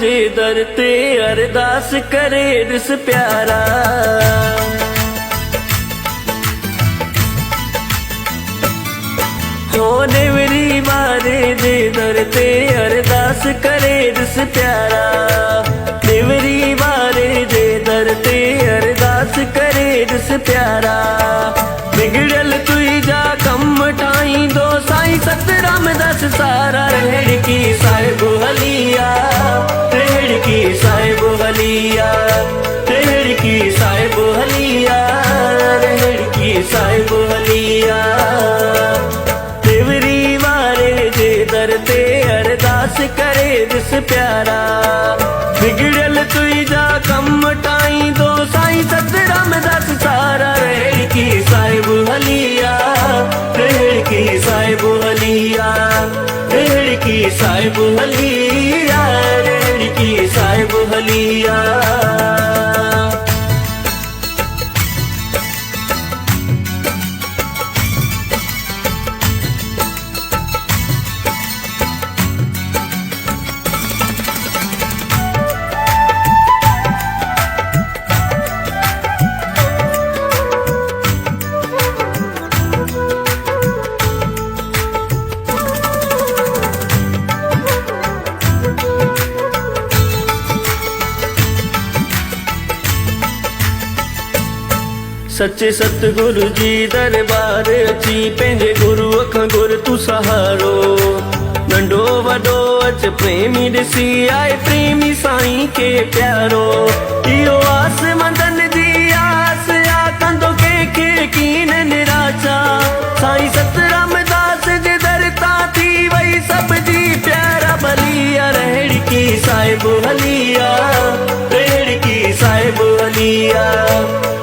जे दर ते अरदास करे ॾिस प्यारा। हो नेवरी वारे जे दर ते अरदास करे ॾिस प्यारा। नेवरी वारे जे दर ते अरदास करे ॾिस प्यारा। बिगड़ल तुंहिंजा कम ठाहींदो साईं सतरामदास सारा। रेड़ की साहिब हलिया, रेड़ की साहिब हलिया, रेड़ की साहिब हलिया, रेड़ की साहिब हलिया। नेवरी वारे जे दर ते अरदास करे ॾिस प्यारा। बिगड़ल तुंहिंजा कम ठाहींदो साईं सतरामदास सारा। रेड़ की साहिब हलिया, रेड़ की साहिब हलिया, रेड़ की साहिब हलिया, रेड़ की साहिब हलिया। सच्चे सतगुरु जी दरबार अची पंहिंजे गुरुअ खां गुर तू सहारो। नंढो वॾो अच प्रेमी ॾिसी आए प्रेमी साईं खे प्यारो। इहो आस मंदन जी आस आ कंदो कंहिंखे कीन निराशा। साईं सतरामदास जे दर तां थी वई सब जी प्यारा बलिया। रेड़ की साहिब हलिया, रेड़ की साहिब हलिया,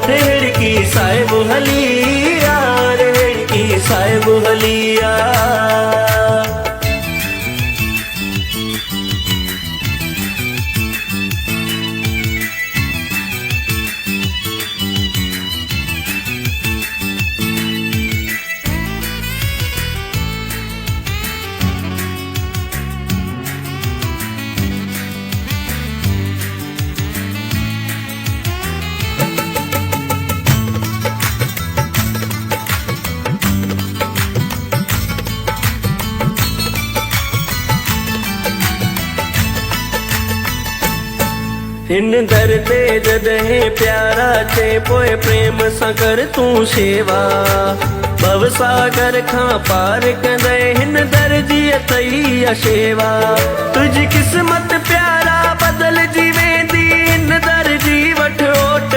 रेड़ की साहिब हलिया, रेड़ की साहिब हलिया। हिन दर ते जॾहिं प्यारा चे पोइ प्रेम सां कर तूं शेवा। भव सागर खां पार कंदे हिन दर जी अथई शेवा। तुंहिंजी क़िस्मत प्यारा बदलजी वेंदी हिन दर जी वठ ओट।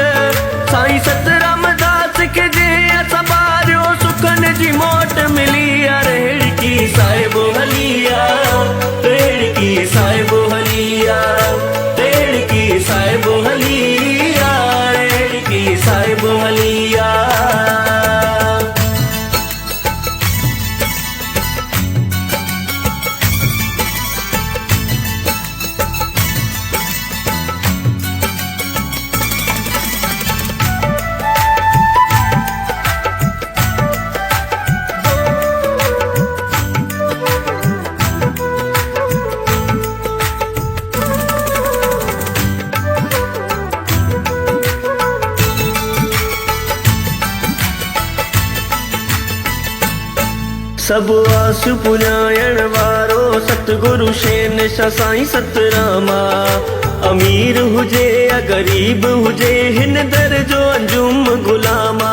साईं सतरामदास खे जे असां ॿारियो सुखन जी मोट मिली। रेड़ की साहिब हलिया, रेड़ की साहिब हलिया, रेड़ की साहिब हलिया, रेड़ की साहिब हलिया। सब आस पुॼाइण वारो सतगुरु शेनशाह साईं सतरामा। अमीर हुजे या गरीब हुजे हिन दर जो अंजुम गुलामा।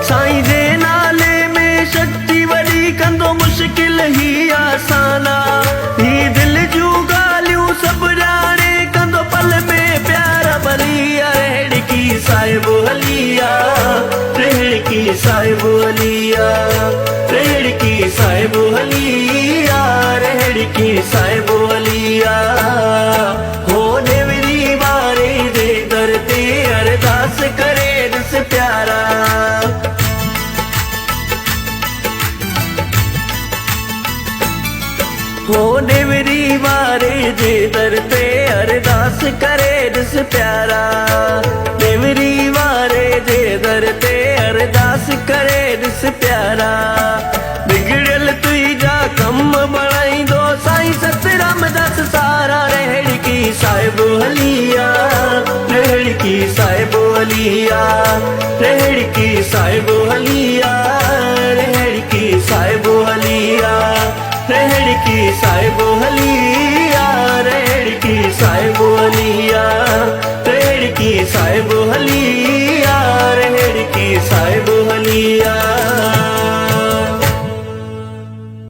साईं जे नाले में शक्ति वॾी कंदो मुश्किल ही आसाना। ही दिल जूं ॻाल्हियूं सभु ॼाणे कंदो पल में प्यारा बलिया। रेड़ की साहिब हलिया, रेड़ की साहिब हलिया, रेड़ की साहिब हलिया, रेड़ की साहिब हलिया। हो नेवरी वारे जे दर ते अरदास करे ॾिस प्यारा। हो नेवरी साहेब हलिया, रेहड़ की साहेब हलिया, रेहड़ की साहेब हलिया, रेहड़ की साहेब हलिया, रेहड़ की साहेब हलिया, रेहड़ की साहेब हलिया, रेहड़ की साहेब हलिया, रेहड़ की साहेब हलिया।